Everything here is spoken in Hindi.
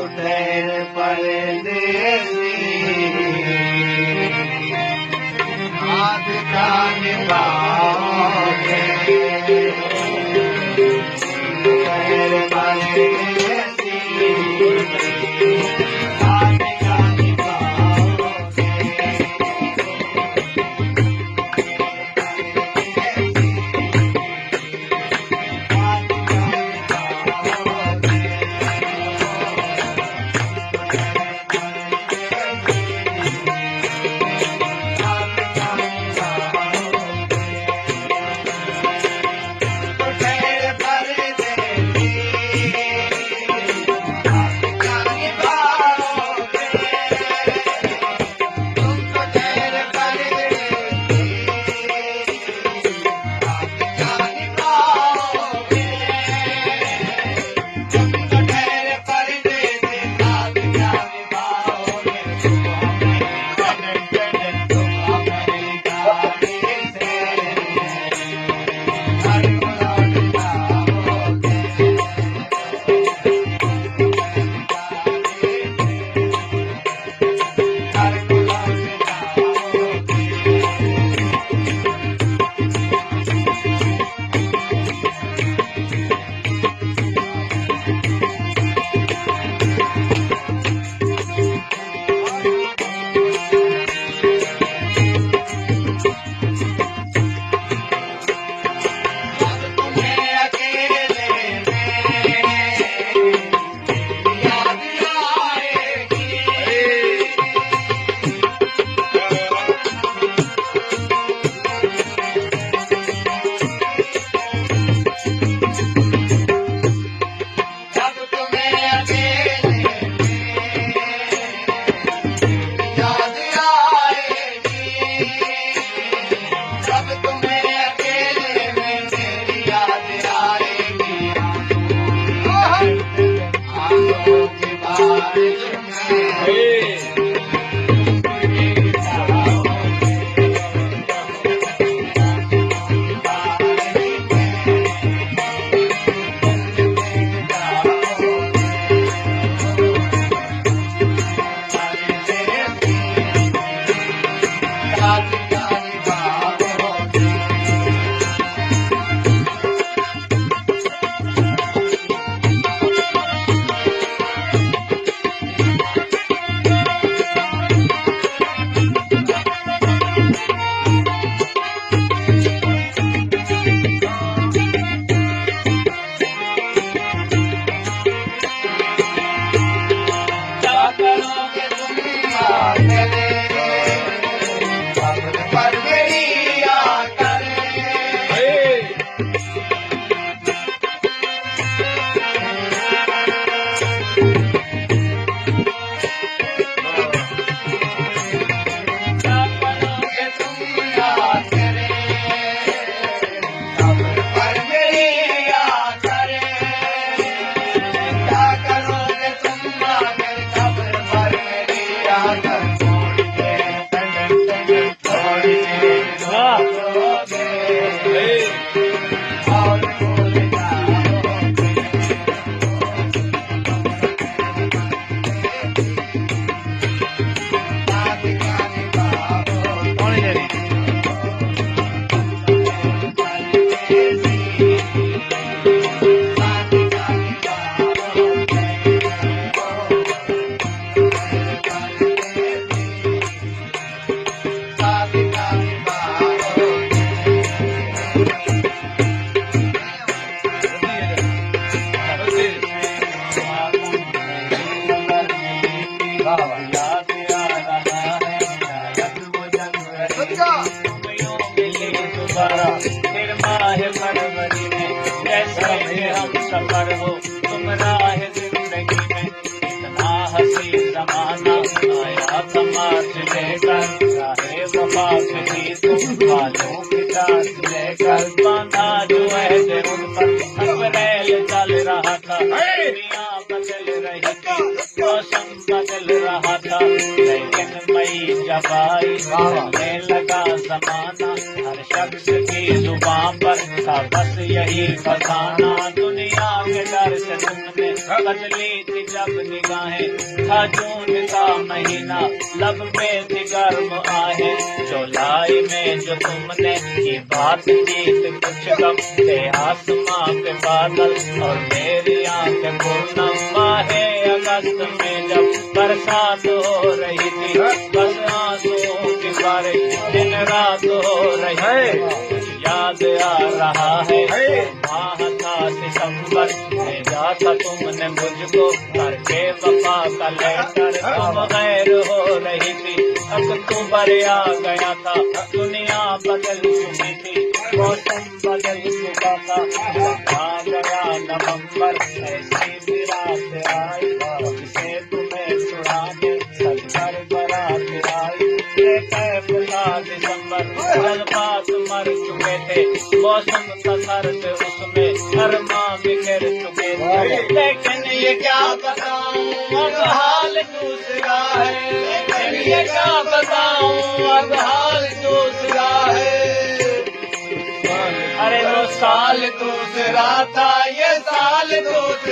ठहर परदेसी हाथ का निभाओगे ठहर परदेसी हाथ का निभाओगे सफर हो तुम राह जिंदगी में इतना हसी जमाना आया समाज लेकर चाहे वफा भी तुम वालों के साथ लेकर बांधा जो है उन पर अप्रैल चल रहा था दुनिया बदल रही थी मौसम बदल रहा था लेकिन मई जब आई चलने लगा जमाना हर शख्स की जुबान पर था बस यही फसाना दुनिया के डर से तुमने बदली थी जब निगाहें, था जून का महीना, लब पे थी गर्म आहे, चौलाई में जो तुमने ये बात चीत कुछ कम थे, आसमां पे बादल और मेरी आंखें पूर्णम आहे, अगस्त में जब बरसात हो रही थी, बस आंसुओं की बारिश दिन रात हो रही है, याद आ रहा है माह था सितंबर, भेजा था तुमने मुझको करके वफा का लेटर, तुम गैर हो रही थी, अक्टूबर आ गया था, दुनिया बदल चुकी थी, मौसम बदल चुका था, आ गया नवंबर, ऐसी भी रात आई जिसे तुम्हें छुड़ाने सत्तर बरात आई, दिसंबर जज्बात मर चुके थे, मौसम का सर्द उसमें अरमा बिखर चुके थे, लेकिन ये क्या बताऊं अब हाल दूसरा है, लेकिन ये क्या बताऊं अब हाल दूसरा है, अरे वो साल दूसरा था, ये साल दूसरा